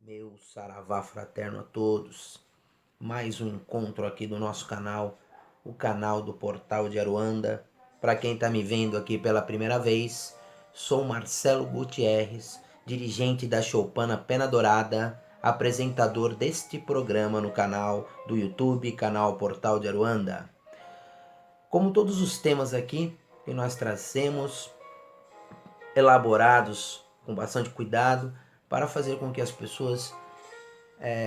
Meu saravá fraterno a todos. Mais um encontro aqui do nosso canal, o canal do Portal de Aruanda. Para quem está me vendo aqui pela primeira vez, sou Marcelo Gutierrez, dirigente da Choupana Pena Dourada, apresentador deste programa no canal do YouTube, canal Portal de Aruanda. Como todos os temas aqui que nós trazemos, elaborados com bastante cuidado, para fazer com que as pessoas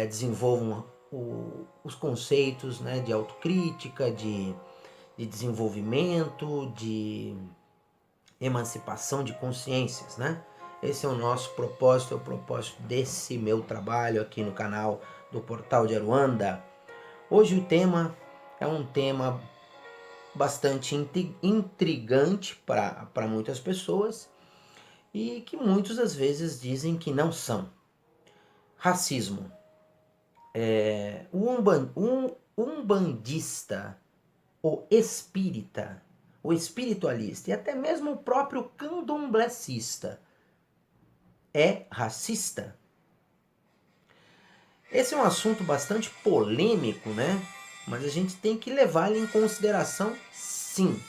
desenvolvam os conceitos, né, de autocrítica, de desenvolvimento, de emancipação de consciências, né? Esse é o nosso propósito, é o propósito desse meu trabalho aqui no canal do Portal de Aruanda. Hoje o tema é um tema bastante intrigante para muitas pessoas e que muitos às vezes dizem que não são. Racismo. O umbandista, o espírita, o espiritualista e até mesmo o próprio candomblessista é racista? Esse é um assunto bastante polêmico, né? Mas a gente tem que levar ele em consideração, sim.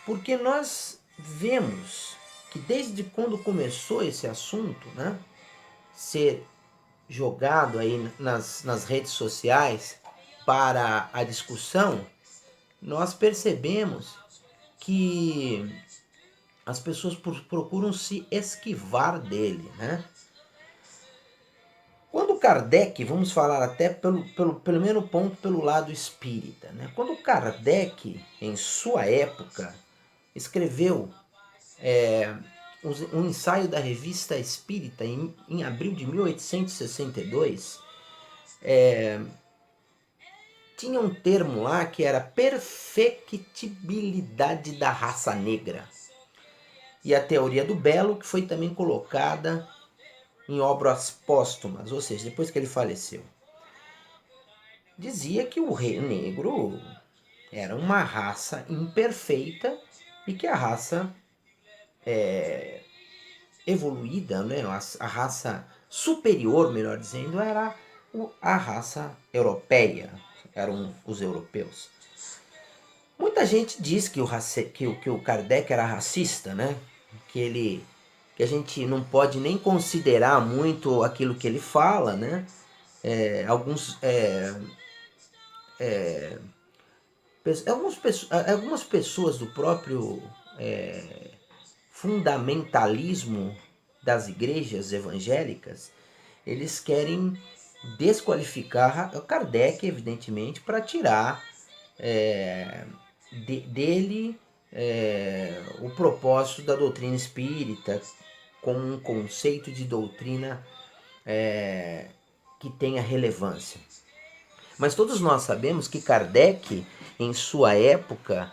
Porque nós vemos que desde quando começou esse assunto, né, ser jogado aí nas redes sociais para a discussão, nós percebemos que as pessoas procuram se esquivar dele, né? Quando Kardec, vamos falar até pelo primeiro ponto, pelo lado espírita, né? Quando Kardec, em sua época, escreveu um ensaio da Revista Espírita em abril de 1862, tinha um termo lá que era perfectibilidade da raça negra. E a teoria do belo, que foi também colocada em obras póstumas, ou seja, depois que ele faleceu. Dizia que o rei negro era uma raça imperfeita e que a raça evoluída, né, a raça superior, melhor dizendo, era a raça europeia, eram os europeus. Muita gente diz que o Kardec era racista, né? Que a gente não pode nem considerar muito aquilo que ele fala, né? Algumas pessoas do próprio fundamentalismo das igrejas evangélicas, eles querem desqualificar o Kardec, evidentemente, para tirar dele o propósito da doutrina espírita como um conceito de doutrina que tenha relevância. Mas todos nós sabemos que Kardec, em sua época,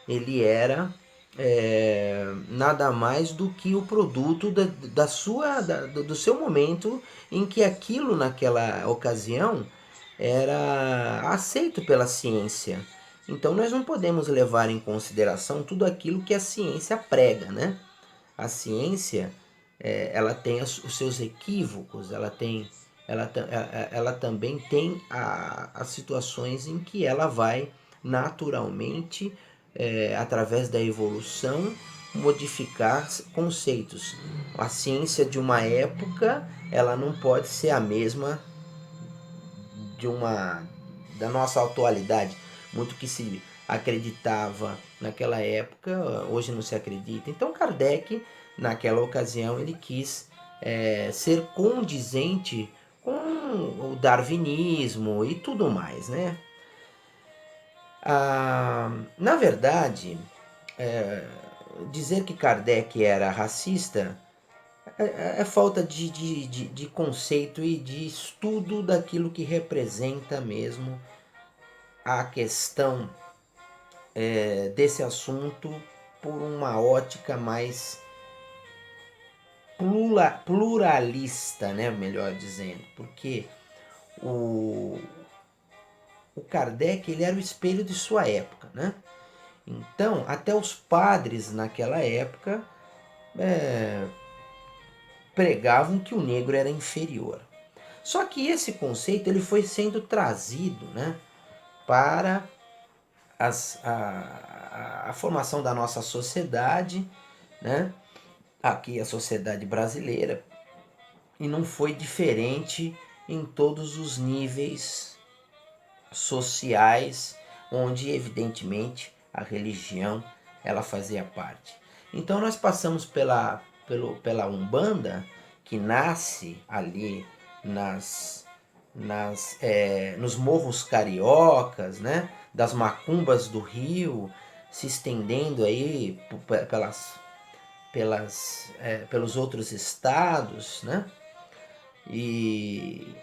ele era nada mais do que o produto do seu momento, em que aquilo naquela ocasião era aceito pela ciência. Então nós não podemos levar em consideração tudo aquilo que a ciência prega, né? A ciência ela tem os seus equívocos, ela também tem as situações em que ela vai naturalmente, através da evolução, modificar conceitos. A ciência de uma época ela não pode ser a mesma da nossa atualidade. Muito que se acreditava naquela época, hoje não se acredita. Então Kardec, naquela ocasião, ele quis ser condizente com o darwinismo e tudo mais, né? Na verdade, dizer que Kardec era racista é falta de conceito e de estudo daquilo que representa mesmo a questão desse assunto por uma ótica mais pluralista, né, melhor dizendo, porque o, o Kardec ele era o espelho de sua época, né? Então, até os padres naquela época pregavam que o negro era inferior. Só que esse conceito ele foi sendo trazido, né, para a formação da nossa sociedade, né, aqui a sociedade brasileira, e não foi diferente em todos os níveis sociais, onde evidentemente a religião ela fazia parte. Então nós passamos pela Umbanda, que nasce ali nos morros cariocas, né, das macumbas do Rio, se estendendo aí pelos outros estados, né? E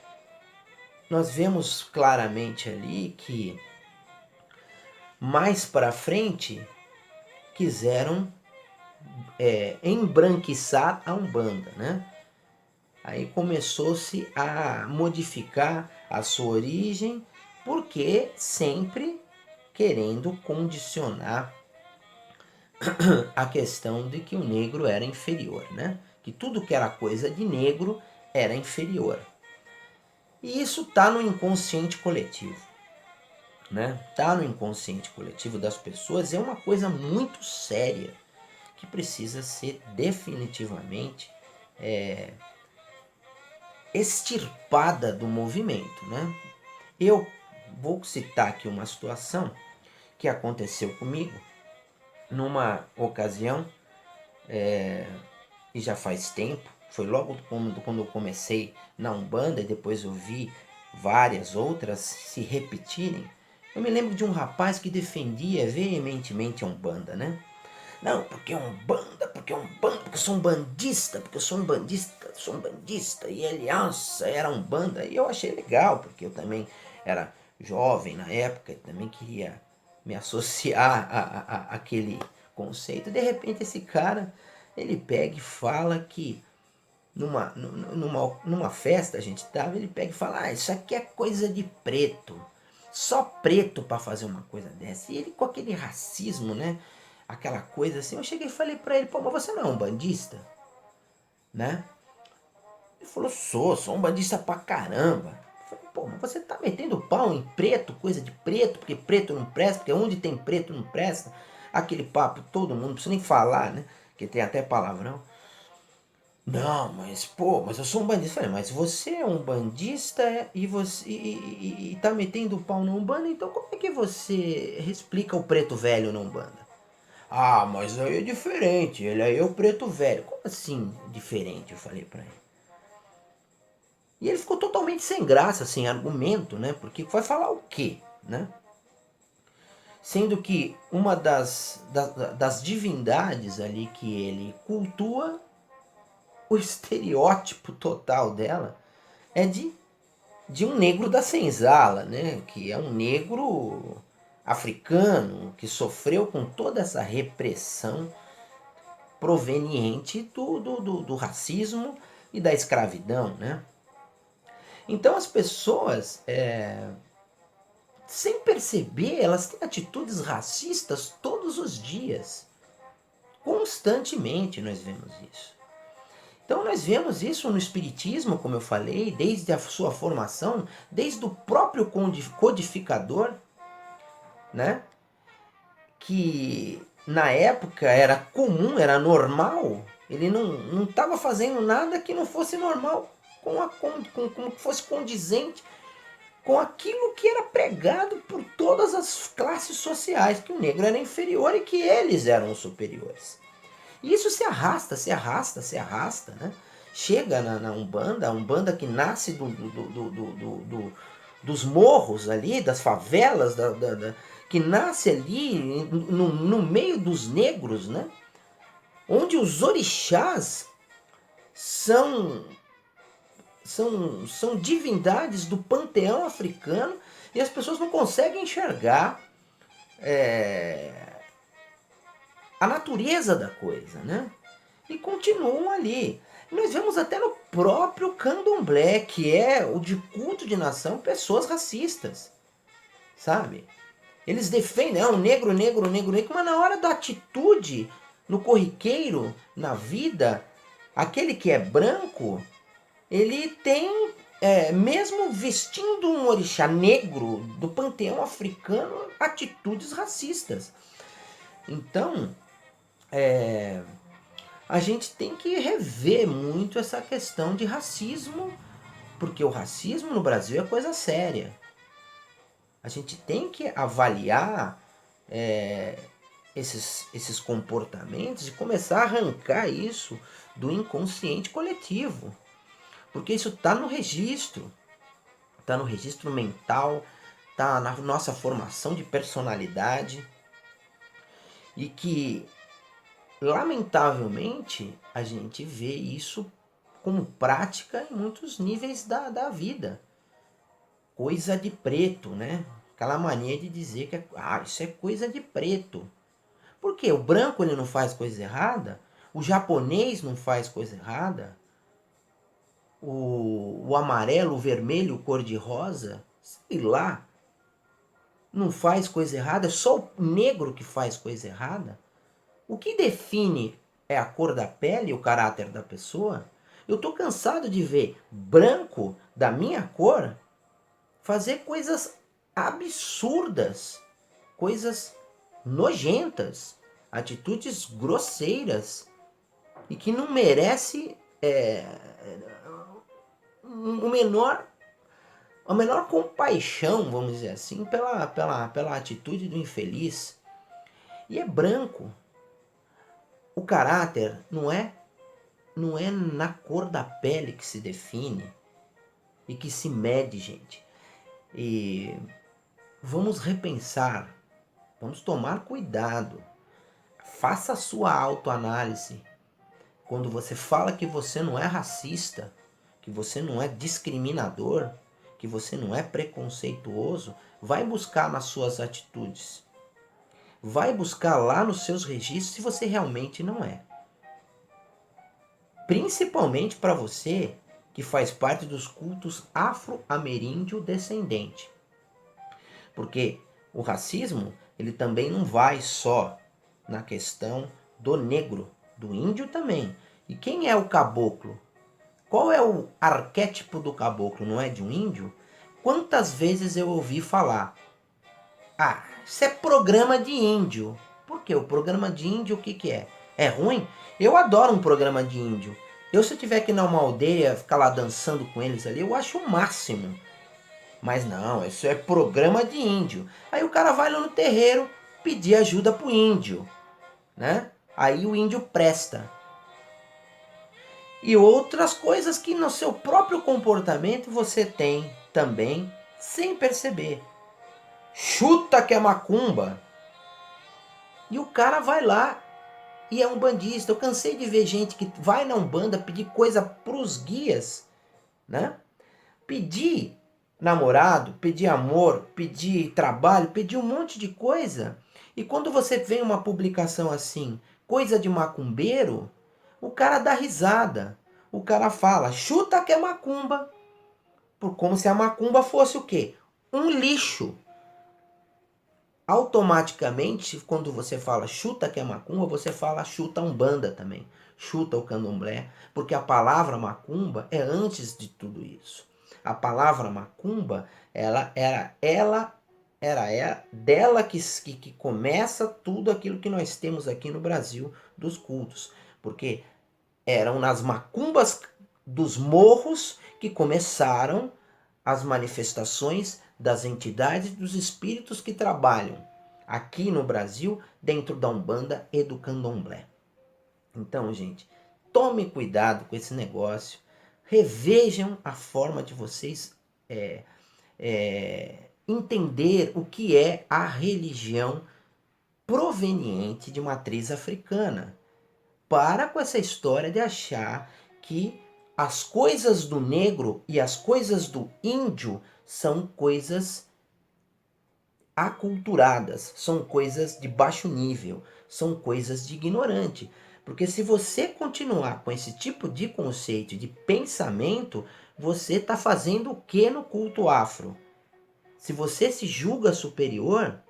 nós vemos claramente ali que mais para frente quiseram embranquiçar a Umbanda, né? Aí começou-se a modificar a sua origem, porque sempre querendo condicionar a questão de que o negro era inferior, né? Que tudo que era coisa de negro era inferior. E isso está no inconsciente coletivo, né? Tá no inconsciente coletivo das pessoas, é uma coisa muito séria que precisa ser definitivamente extirpada do movimento, né? Eu vou citar aqui uma situação que aconteceu comigo numa ocasião, e já faz tempo, foi logo quando eu comecei na Umbanda e depois eu vi várias outras se repetirem. Eu me lembro de um rapaz que defendia veementemente a Umbanda, né? Não, porque é Umbanda, porque é Umbanda, porque eu sou um bandista, porque eu sou um bandista, sou um bandista. E ele, nossa, era Umbanda. E eu achei legal, porque eu também era jovem na época e também queria me associar àquele conceito. De repente esse cara, ele pega e fala que numa festa a gente tava, ele pega e fala, isso aqui é coisa de preto. Só preto para fazer uma coisa dessa. E ele com aquele racismo, né? Aquela coisa assim, eu cheguei e falei para ele, pô, mas você não é um bandista? Né? Ele falou, sou um bandista pra caramba. Eu falei, pô, mas você tá metendo pau em preto, coisa de preto, porque preto não presta, porque onde tem preto não presta. Aquele papo, todo mundo, não precisa nem falar, né? Que tem até palavrão. Não, mas pô, mas eu sou um bandista. Eu falei, mas você é um bandista e você e tá metendo pau no Umbanda, então como é que você explica o preto velho no Umbanda? Ah, mas aí é diferente, ele aí é o preto velho. Como assim diferente? Eu falei pra ele. E ele ficou totalmente sem graça, sem argumento, né? Porque vai falar o quê, né? Sendo que uma das divindades ali que ele cultua, o estereótipo total dela é de um negro da senzala, né? Que é um negro africano que sofreu com toda essa repressão proveniente do racismo e da escravidão, né? Então as pessoas, sem perceber, elas têm atitudes racistas todos os dias. Constantemente nós vemos isso. Então nós vemos isso no Espiritismo, como eu falei, desde a sua formação, desde o próprio codificador, né? Que na época era comum, era normal, ele não estava fazendo nada que não fosse normal, com que fosse condizente com aquilo que era pregado por todas as classes sociais, que o negro era inferior e que eles eram os superiores. E isso se arrasta, se arrasta, se arrasta, né? Chega na Umbanda, a Umbanda que nasce dos morros ali, das favelas, que nasce ali no meio dos negros, né? Onde os orixás são, são divindades do panteão africano e as pessoas não conseguem enxergar a natureza da coisa, né? E continuam ali. Nós vemos até no próprio candomblé, que é o de culto de nação, pessoas racistas, sabe? Eles defendem, negro, negro, negro, negro, mas na hora da atitude, no corriqueiro, na vida, aquele que é branco, ele tem, mesmo vestindo um orixá negro do panteão africano, atitudes racistas. Então, a gente tem que rever muito essa questão de racismo, porque o racismo no Brasil é coisa séria. A gente tem que avaliar esses comportamentos e começar a arrancar isso do inconsciente coletivo. Porque isso está no registro mental, está na nossa formação de personalidade. E que, lamentavelmente, a gente vê isso como prática em muitos níveis da vida. Coisa de preto, né? Aquela mania de dizer que isso é coisa de preto. Por quê? O branco ele não faz coisa errada, o japonês não faz coisa errada, o amarelo, o vermelho, o cor-de-rosa, sei lá, não faz coisa errada, é só o negro que faz coisa errada. O que define é a cor da pele, o caráter da pessoa. Eu tô cansado de ver branco da minha cor fazer coisas absurdas, coisas nojentas, atitudes grosseiras e que não merece o menor, a menor compaixão, vamos dizer assim, pela atitude do infeliz. E é branco. O caráter não é na cor da pele que se define e que se mede, gente. E vamos repensar, vamos tomar cuidado. Faça a sua autoanálise. Quando você fala que você não é racista, que você não é discriminador, que você não é preconceituoso, vai buscar nas suas atitudes. Vai buscar lá nos seus registros se você realmente não é. Principalmente para você que faz parte dos cultos afro-ameríndio descendente. Porque o racismo, ele também não vai só na questão do negro, do índio também. E quem é o caboclo? Qual é o arquétipo do caboclo? Não é de um índio? Quantas vezes eu ouvi falar: isso é programa de índio. Por quê? O programa de índio o que é? É ruim? Eu adoro um programa de índio. Se eu tiver que ir numa aldeia, ficar lá dançando com eles ali, eu acho o máximo. Mas não, isso é programa de índio. Aí o cara vai lá no terreiro pedir ajuda pro índio, né? Aí o índio presta. E outras coisas que no seu próprio comportamento você tem também, sem perceber. Chuta que é macumba. E o cara vai lá e é um bandista. Eu cansei de ver gente que vai na Umbanda pedir coisa pros guias, né? Pedir namorado, pedir amor, pedir trabalho, pedir um monte de coisa. E quando você vê uma publicação assim, coisa de macumbeiro, o cara dá risada. O cara fala, chuta que é macumba. Como se a macumba fosse o quê? Um lixo. Automaticamente, quando você fala chuta que é macumba, você fala chuta Umbanda também. Chuta o candomblé. Porque a palavra macumba é antes de tudo isso. A palavra macumba, é dela que começa tudo aquilo que nós temos aqui no Brasil dos cultos. Porque eram nas macumbas dos morros que começaram as manifestações das entidades dos espíritos que trabalham aqui no Brasil dentro da Umbanda e do Candomblé. Então, gente, tome cuidado com esse negócio. Revejam a forma de vocês entender o que é a religião proveniente de matriz africana. Para com essa história de achar que as coisas do negro e as coisas do índio são coisas aculturadas, são coisas de baixo nível, são coisas de ignorante. Porque se você continuar com esse tipo de conceito, de pensamento, você está fazendo o que no culto afro? Se você se julga superior,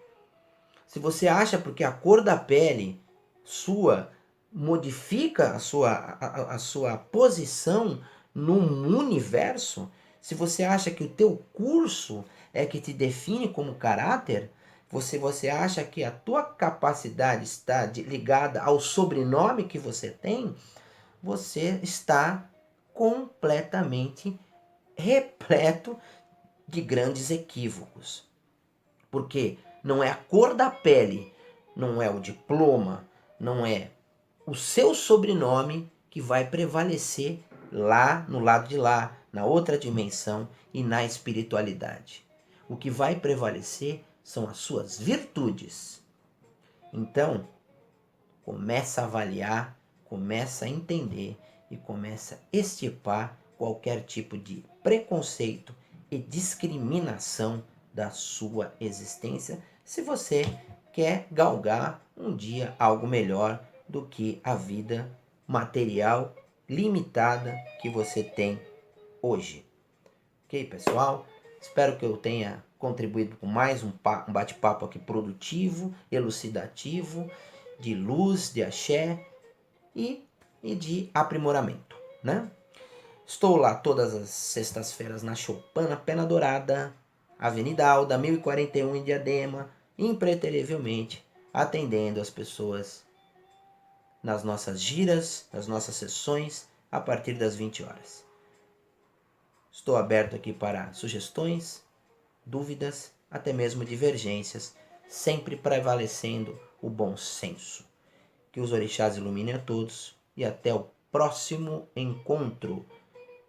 se você acha porque a cor da pele sua modifica a sua posição no universo, se você acha que o teu curso é que te define como caráter, você acha que a tua capacidade está ligada ao sobrenome que você tem, você está completamente repleto de grandes equívocos. Porque não é a cor da pele, não é o diploma, não é o seu sobrenome que vai prevalecer lá no lado de lá, na outra dimensão e na espiritualidade. O que vai prevalecer são as suas virtudes. Então, começa a avaliar, começa a entender e começa a extirpar qualquer tipo de preconceito e discriminação da sua existência, se você quer galgar um dia algo melhor do que a vida material limitada que você tem hoje. Ok, pessoal? Espero que eu tenha contribuído com mais um bate-papo aqui produtivo, elucidativo, de luz, de axé e de aprimoramento, né? Estou lá todas as sextas-feiras na Choupana Pena Dourada, Avenida Alda, 1041 em Diadema, impreterivelmente atendendo as pessoas nas nossas giras, nas nossas sessões, a partir das 20 horas. Estou aberto aqui para sugestões, dúvidas, até mesmo divergências, sempre prevalecendo o bom senso. Que os orixás iluminem a todos e até o próximo encontro.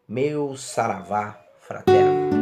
Meu saravá fraterno.